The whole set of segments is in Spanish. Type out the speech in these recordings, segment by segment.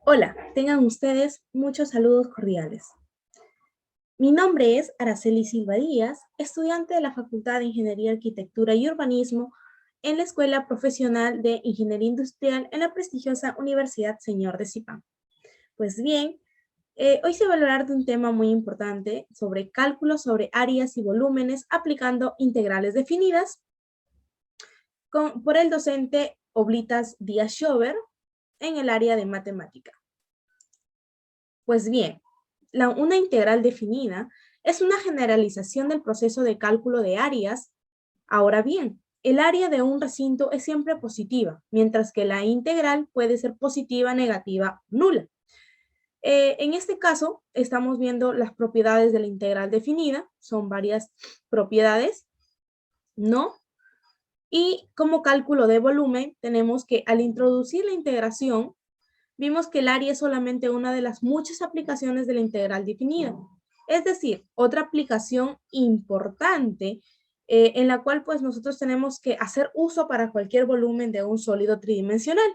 Hola, tengan ustedes muchos saludos cordiales. Mi nombre es Araceli Silva Díaz, estudiante de la Facultad de Ingeniería, Arquitectura y Urbanismo en la Escuela Profesional de Ingeniería Industrial en la prestigiosa Universidad Señor de Zipán. Pues bien, hoy se va a hablar de un tema muy importante sobre cálculos sobre áreas y volúmenes aplicando integrales definidas por el docente Oblitas Díaz Schober en el área de matemática. Pues bien, una integral definida es una generalización del proceso de cálculo de áreas. Ahora bien, el área de un recinto es siempre positiva, mientras que la integral puede ser positiva, negativa o nula. En este caso, estamos viendo las propiedades de la integral definida, son varias propiedades, ¿no? Y como cálculo de volumen, tenemos que al introducir la integración, vimos que el área es solamente una de las muchas aplicaciones de la integral definida. Es decir, otra aplicación importante en la cual pues nosotros tenemos que hacer uso para cualquier volumen de un sólido tridimensional.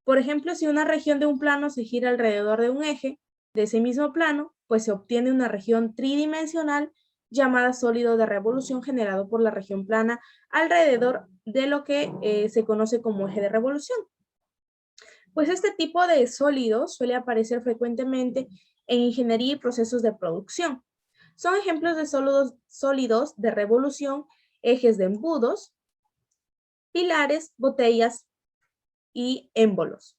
Por ejemplo, si una región de un plano se gira alrededor de un eje de ese mismo plano, pues se obtiene una región tridimensional llamada sólido de revolución generado por la región plana alrededor de lo que se conoce como eje de revolución. Pues este tipo de sólidos suele aparecer frecuentemente en ingeniería y procesos de producción. Son ejemplos de sólidos de revolución, ejes de embudos, pilares, botellas y émbolos.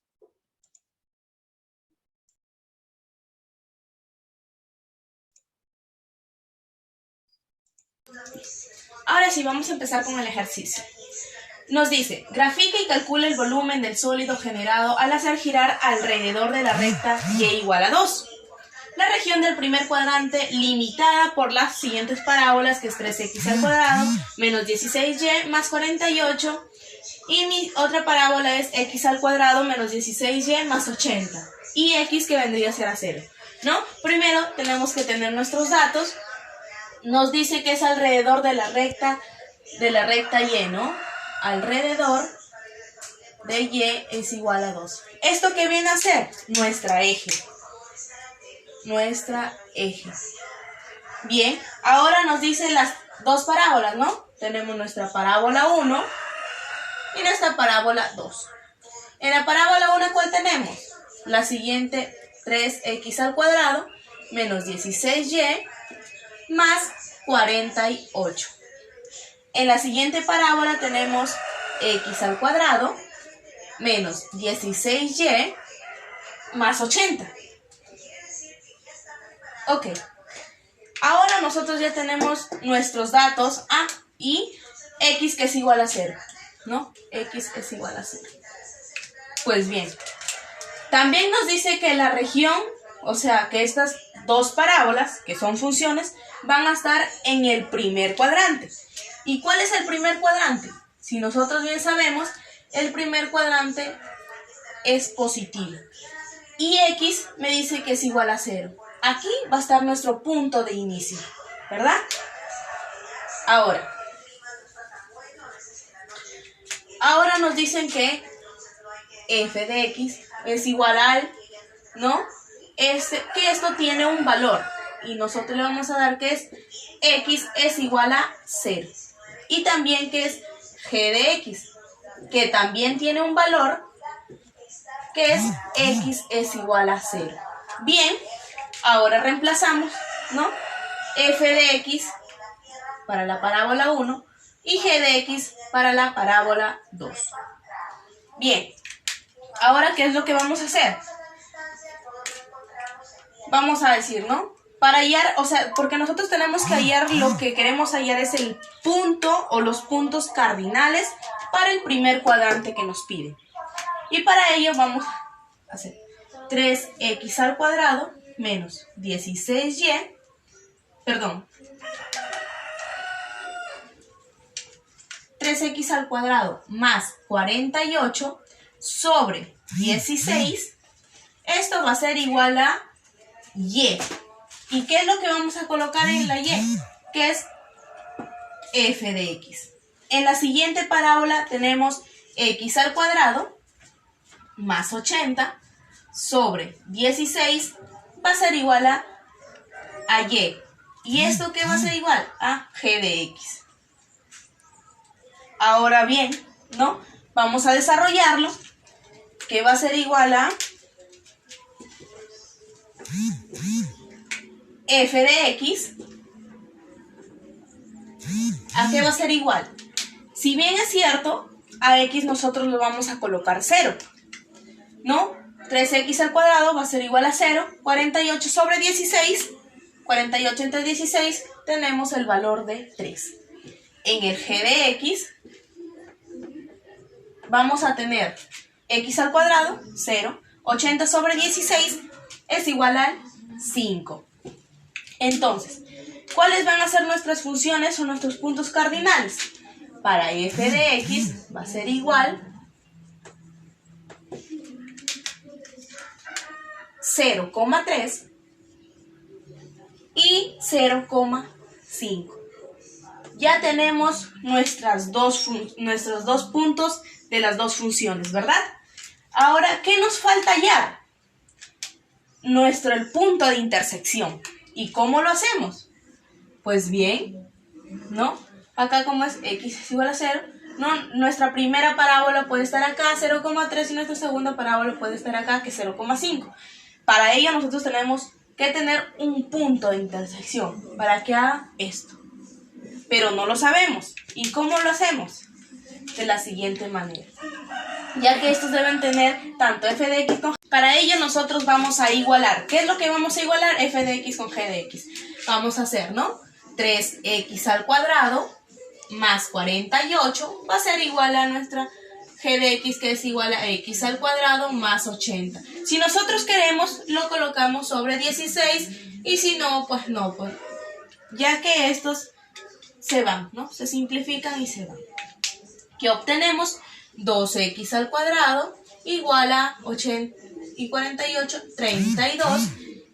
Ahora sí, vamos a empezar con el ejercicio. Nos dice, grafica y calcula el volumen del sólido generado al hacer girar alrededor de la recta y igual a 2. La región del primer cuadrante limitada por las siguientes parábolas, que es 3x al cuadrado menos 16y más 48. Y mi otra parábola es x al cuadrado menos 16y más 80. Y x que vendría a ser a 0, ¿no? Primero tenemos que tener nuestros datos. Nos dice que es alrededor de la recta y, ¿no? Alrededor de y es igual a 2. ¿Esto qué viene a ser? Nuestra eje. Bien, ahora nos dicen las dos parábolas, ¿no? Tenemos nuestra parábola 1 y nuestra parábola 2. En la parábola 1, ¿cuál tenemos? La siguiente, 3x al cuadrado menos 16y más 48. En la siguiente parábola tenemos x al cuadrado menos 16y más 80. Ok. Ahora nosotros ya tenemos nuestros datos a y x que es igual a 0, ¿no? X es igual a 0. Pues bien, también nos dice que la región, o sea, que estas dos parábolas, que son funciones, van a estar en el primer cuadrante. ¿Y cuál es el primer cuadrante? Si nosotros bien sabemos, el primer cuadrante es positivo. Y x me dice que es igual a 0. Aquí va a estar nuestro punto de inicio, ¿verdad? Ahora nos dicen que f de x es igual al, ¿no? Que esto tiene un valor. Y nosotros le vamos a dar que es x es igual a 0. Y también que es g de x, que también tiene un valor, que es x es igual a 0. Bien, ahora reemplazamos, ¿no? F de x para la parábola 1 y g de x para la parábola 2. Bien, ahora ¿qué es lo que vamos a hacer? Vamos a decir, ¿no? Para hallar, o sea, porque nosotros tenemos que hallar, lo que queremos hallar es el punto o los puntos cardinales para el primer cuadrante que nos pide. Y para ello vamos a hacer 3x al cuadrado menos 16y, perdón, 3x al cuadrado más 48 sobre 16, esto va a ser igual a y. ¿Y qué es lo que vamos a colocar en la y? Que es f de x. En la siguiente parábola tenemos x al cuadrado más 80 sobre 16 va a ser igual a y. ¿Y esto qué va a ser igual? A g de x. Ahora bien, ¿no? Vamos a desarrollarlo, que va a ser igual a f de x. ¿A qué va a ser igual? Si bien es cierto, a x nosotros lo vamos a colocar 0, ¿no? 3x al cuadrado va a ser igual a 0. 48 sobre 16, 48 entre 16, tenemos el valor de 3. En el g de x vamos a tener x al cuadrado, 0. 80 sobre 16 es igual al 5. Entonces, ¿cuáles van a ser nuestras funciones o nuestros puntos cardinales? Para f de x va a ser igual 0,3 y 0,5. Ya tenemos nuestros dos puntos de las dos funciones, ¿verdad? Ahora, ¿qué nos falta hallar? El punto de intersección. ¿Y cómo lo hacemos? Pues bien, ¿no? Acá como es x es igual a 0, ¿no? Nuestra primera parábola puede estar acá, 0,3, y nuestra segunda parábola puede estar acá, que es 0,5. Para ello nosotros tenemos que tener un punto de intersección para que haga esto. Pero no lo sabemos. ¿Y cómo lo hacemos? De la siguiente manera. Ya que estos deben tener tanto f de x con... Para ello nosotros vamos a igualar. ¿Qué es lo que vamos a igualar? F de x con g de x. Vamos a hacer, ¿no? 3x al cuadrado más 48 va a ser igual a nuestra g de x, que es igual a x al cuadrado más 80. Si nosotros queremos, lo colocamos sobre 16, y si no, pues no, pues ya que estos se van, ¿no? Se simplifican y se van. ¿Qué obtenemos? 2x al cuadrado igual a 80 y 48, 32.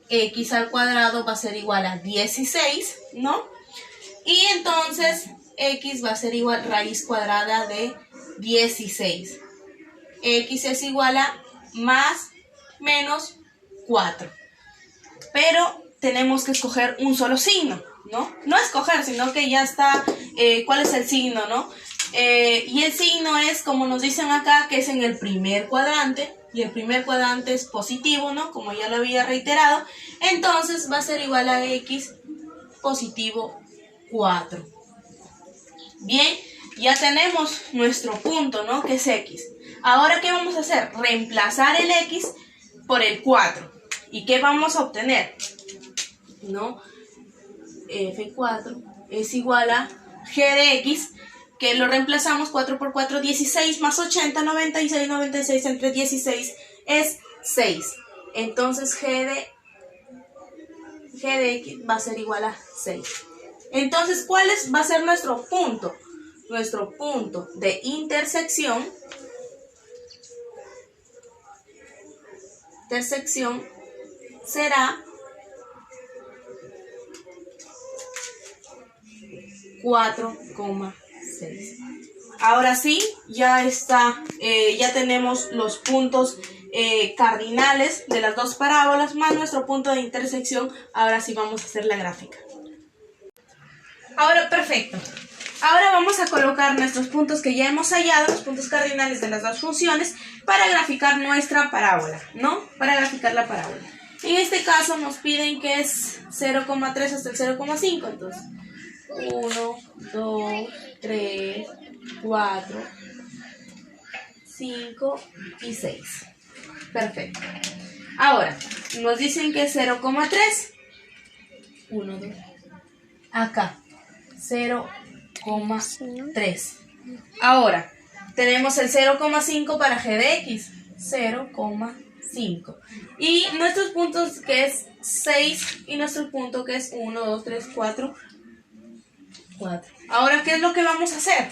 X al cuadrado va a ser igual a 16, ¿no? Y entonces x va a ser igual a raíz cuadrada de 16. X es igual a más menos 4. Pero tenemos que escoger un solo signo, ¿no? No escoger, sino que ya está, ¿cuál es el signo, no? Y el signo es, como nos dicen acá, que es en el primer cuadrante. Y el primer cuadrante es positivo, ¿no? Como ya lo había reiterado. Entonces va a ser igual a x positivo 4. Bien, ya tenemos nuestro punto, ¿no? Que es x. Ahora, ¿qué vamos a hacer? Reemplazar el x por el 4. ¿Y qué vamos a obtener? ¿No? F4 es igual a g de x, que lo reemplazamos 4 por 4, 16 más 80, 96, 96 entre 16 es 6. Entonces g de x va a ser igual a 6. Entonces, ¿cuál va a ser nuestro punto? Nuestro punto de intersección será 4,6. Ahora sí, ya está, ya tenemos los puntos cardinales de las dos parábolas más nuestro punto de intersección. Ahora sí vamos a hacer la gráfica. Ahora, perfecto. Ahora vamos a colocar nuestros puntos que ya hemos hallado, los puntos cardinales de las dos funciones, para graficar nuestra parábola, ¿no? Para graficar la parábola. En este caso nos piden que es 0,3 hasta el 0,5, entonces 1, 2, 3, 4, 5 y 6. Perfecto. Ahora, nos dicen que es 0,3. 1, 2. Acá, 0,3. Ahora, tenemos el 0,5 para g de x. 0,5. Y nuestros puntos que es 6 y nuestro punto que es 1, 2, 3, 4. Ahora, ¿qué es lo que vamos a hacer?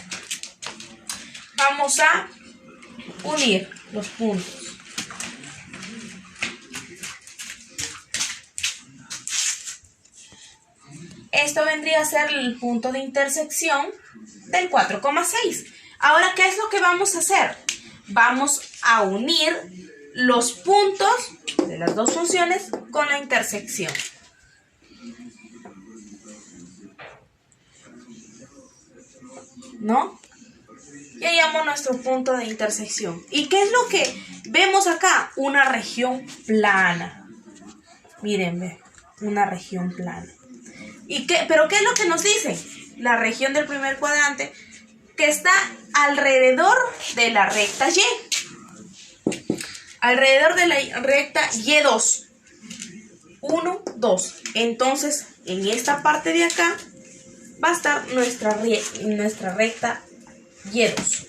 Vamos a unir los puntos. Esto vendría a ser el punto de intersección del 4,6. Ahora, ¿qué es lo que vamos a hacer? Vamos a unir los puntos de las dos funciones con la intersección. ¿No? Y hallamos nuestro punto de intersección. ¿Y qué es lo que vemos acá? Una región plana. Miren, ve, una región plana. ¿Pero qué es lo que nos dice? La región del primer cuadrante que está alrededor de la recta Y. Alrededor de la recta Y2. 1, 2. Entonces, en esta parte de acá va a estar nuestra recta Y2.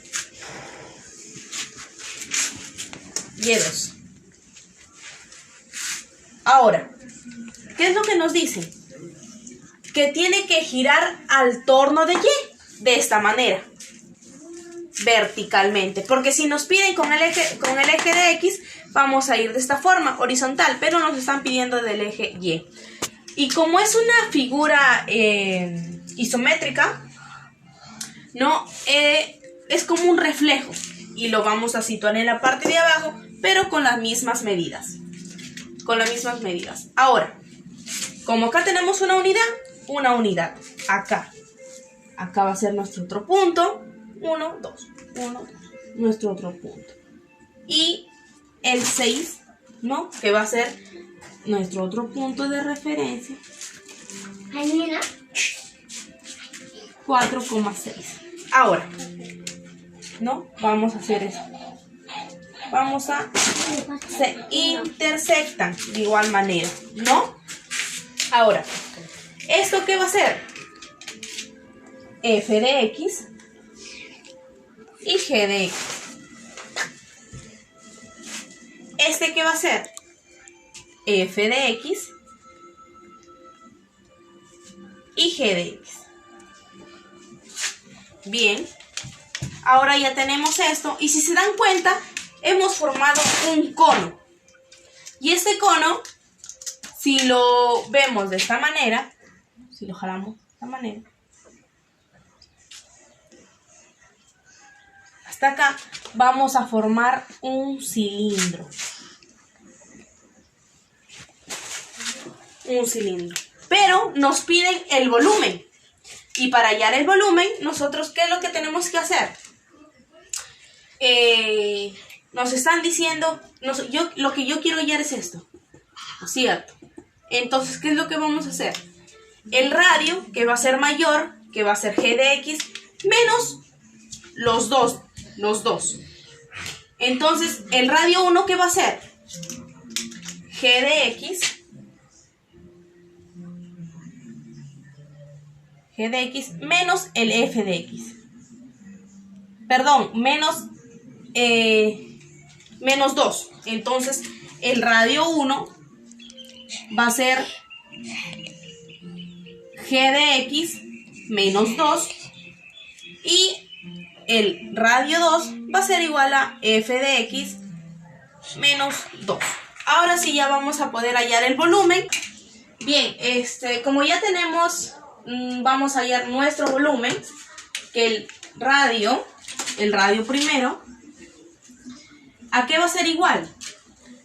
Y2. Ahora, ¿qué es lo que nos dice? Que tiene que girar al torno de Y de esta manera, verticalmente, porque si nos piden con el eje de X, vamos a ir de esta forma, horizontal, pero nos están pidiendo del eje Y. Y como es una figura isométrica, no es como un reflejo, y lo vamos a situar en la parte de abajo, pero con las mismas medidas. Ahora, como acá tenemos una unidad, acá va a ser nuestro otro punto, 1, 2, nuestro otro punto. Y el 6, ¿no? Que va a ser nuestro otro punto de referencia. 4,6. Ahora, ¿no? Vamos a hacer eso. Se intersectan de igual manera, ¿no? Ahora, ¿esto qué va a ser? F de X y G de X. ¿Este qué va a ser? F de X y G de X. Bien, ahora ya tenemos esto, y si se dan cuenta, hemos formado un cono. Y este cono, si lo vemos de esta manera, si lo jalamos de esta manera, hasta acá, vamos a formar un cilindro. Pero nos piden el volumen. Y para hallar el volumen, nosotros, ¿qué es lo que tenemos que hacer? Nos están diciendo, lo que yo quiero hallar es esto, ¿cierto? Entonces, ¿qué es lo que vamos a hacer? El radio, que va a ser mayor, que va a ser G de X, menos los dos. Entonces, el radio 1, ¿qué va a ser? G de X menos el F de X. Perdón, menos 2. Entonces, el radio 1 va a ser G de X menos 2. Y el radio 2 va a ser igual a F de X menos 2. Ahora sí ya vamos a poder hallar el volumen. Bien, como ya tenemos, vamos a hallar nuestro volumen, que el radio primero, ¿a qué va a ser igual?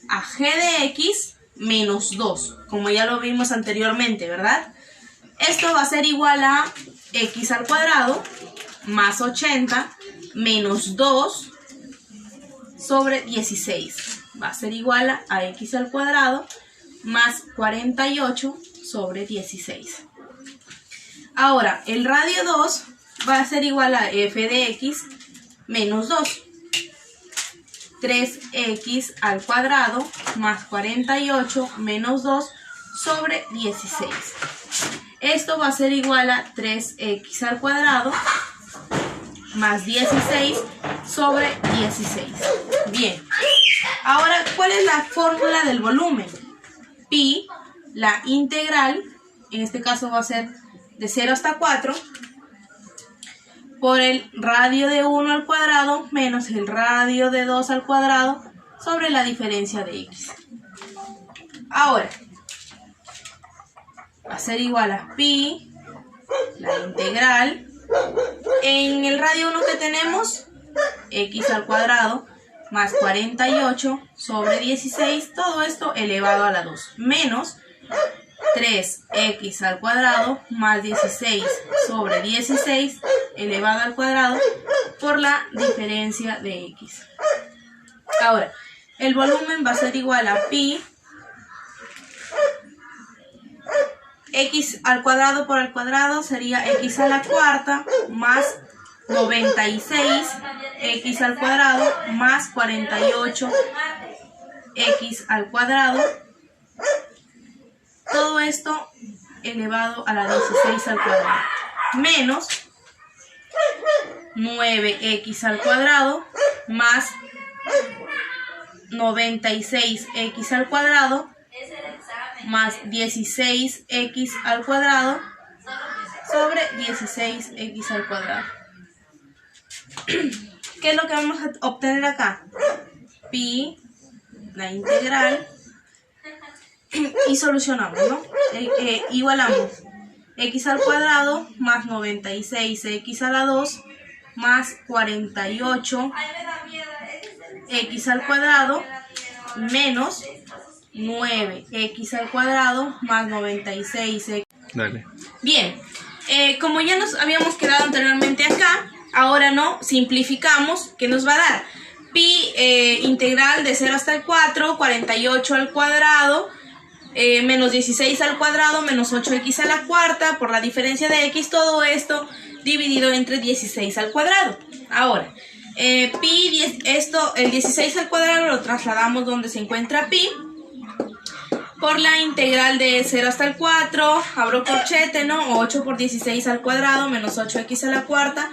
A G de X menos 2, como ya lo vimos anteriormente, ¿verdad? Esto va a ser igual a X al cuadrado más 80 menos 2 sobre 16. Va a ser igual a X al cuadrado más 48 sobre 16. Ahora, el radio 2 va a ser igual a F de X menos 2. 3X al cuadrado más 48 menos 2 sobre 16. Esto va a ser igual a 3X al cuadrado más 16 sobre 16. Bien. Ahora, ¿cuál es la fórmula del volumen? Pi, la integral, en este caso va a ser de 0 hasta 4, por el radio de 1 al cuadrado menos el radio de 2 al cuadrado sobre la diferencia de X. Ahora, va a ser igual a pi, la integral, en el radio 1 que tenemos, X al cuadrado, más 48 sobre 16, todo esto elevado a la 2, menos 3x al cuadrado más 16 sobre 16 elevado al cuadrado por la diferencia de x. Ahora, el volumen va a ser igual a pi x al cuadrado por el cuadrado sería x a la cuarta más 96 x al cuadrado más 48 x al cuadrado. Todo esto elevado a la 16 al cuadrado. Menos 9x al cuadrado más 96x al cuadrado más 16x al cuadrado sobre 16x al cuadrado. ¿Qué es lo que vamos a obtener acá? Pi, la integral, y solucionamos, ¿no? Igualamos x al cuadrado más 96x a la 2 más 48 x al cuadrado menos 9x al cuadrado más 96x. Dale. Bien, como ya nos habíamos quedado anteriormente acá, ahora no, simplificamos, ¿qué nos va a dar? Pi integral de 0 hasta el 4, 48 al cuadrado, menos 16 al cuadrado, menos 8x a la cuarta, por la diferencia de x, todo esto dividido entre 16 al cuadrado. Ahora, pi, el 16 al cuadrado lo trasladamos donde se encuentra pi, por la integral de 0 hasta el 4, abro corchete, ¿no? 8 por 16 al cuadrado, menos 8x a la cuarta,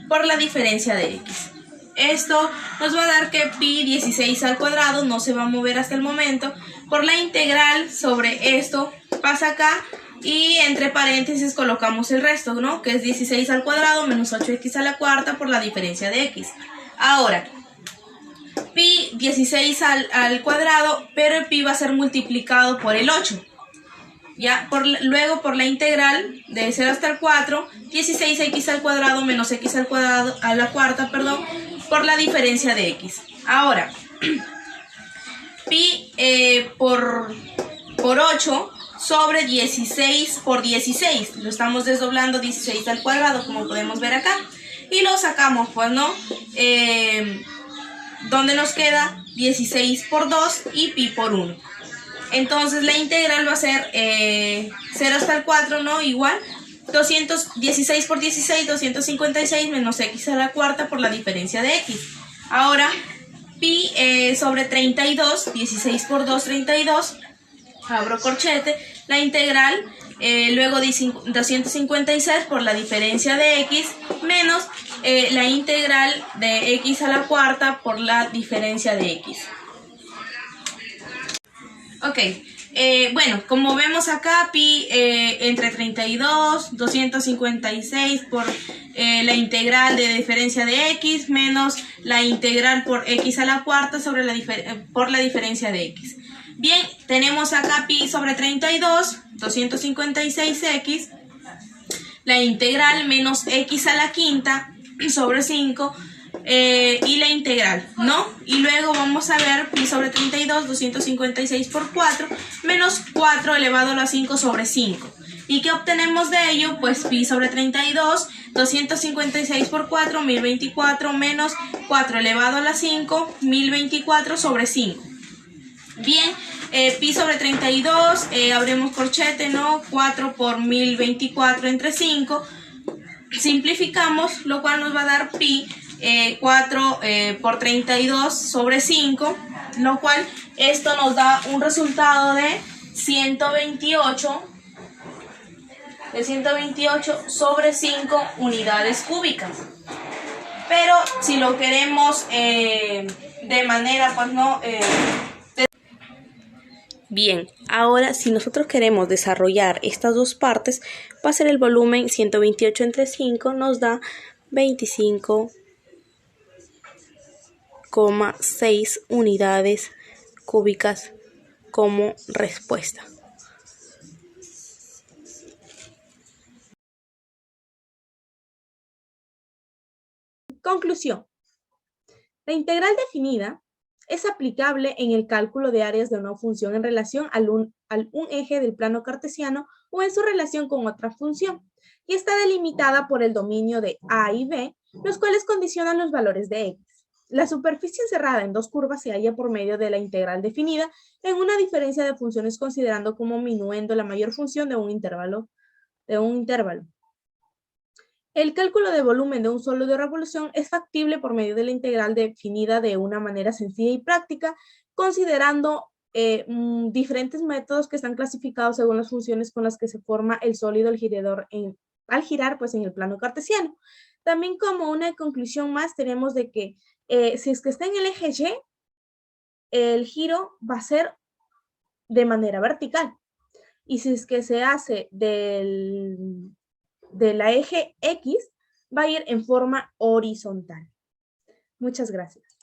por la diferencia de x. Esto nos va a dar que pi 16 al cuadrado no se va a mover hasta el momento. Por la integral sobre esto pasa acá y entre paréntesis colocamos el resto, ¿no? Que es 16 al cuadrado menos 8x a la cuarta por la diferencia de x. Ahora, pi 16 al cuadrado, pero el pi va a ser multiplicado por el 8. ¿Ya? Luego por la integral de 0 hasta el 4, 16x al cuadrado menos x al cuadrado a la cuarta, perdón, por la diferencia de x. Ahora, pi por 8 sobre 16 por 16. Lo estamos desdoblando 16 al cuadrado, como podemos ver acá. Y lo sacamos, pues, ¿no? Donde nos queda 16 por 2 y pi por 1. Entonces la integral va a ser 0 hasta el 4, ¿no? Igual 216 por 16, 256 menos x a la cuarta por la diferencia de x. Ahora, pi sobre 32, 16 por 2, 32, abro corchete, la integral, luego 256 por la diferencia de x, menos la integral de x a la cuarta por la diferencia de x. Ok, bueno, como vemos acá, pi entre 32, 256 por la integral de diferencia de x menos la integral por x a la cuarta sobre por la diferencia de x. Bien, tenemos acá pi sobre 32, 256x, la integral menos x a la quinta sobre 5, y la integral, ¿no? Y luego vamos a ver pi sobre 32, 256 por 4, menos 4 elevado a la 5 sobre 5. ¿Y qué obtenemos de ello? Pues pi sobre 32, 256 por 4, 1024, menos 4 elevado a la 5, 1024 sobre 5. Bien, pi sobre 32, abremos corchete, ¿no? 4 por 1024 entre 5. Simplificamos, lo cual nos va a dar pi 4 por 32 sobre 5, lo cual esto nos da un resultado de 128 sobre 5 unidades cúbicas. Pero si lo queremos de manera, pues no... Bien, ahora si nosotros queremos desarrollar estas dos partes, va a ser el volumen 128 entre 5, nos da 25,6 unidades cúbicas como respuesta. Conclusión. La integral definida Es aplicable en el cálculo de áreas de una función en relación al un eje del plano cartesiano o en su relación con otra función, y está delimitada por el dominio de A y B, los cuales condicionan los valores de X. La superficie encerrada en dos curvas se halla por medio de la integral definida en una diferencia de funciones considerando como minuendo la mayor función de un intervalo. El cálculo de volumen de un sólido de revolución es factible por medio de la integral definida de una manera sencilla y práctica, considerando diferentes métodos que están clasificados según las funciones con las que se forma el sólido al girar pues, en el plano cartesiano. También como una conclusión más tenemos de que si es que está en el eje Y, el giro va a ser de manera vertical. Y si es que se hace de la eje X, va a ir en forma horizontal. Muchas gracias.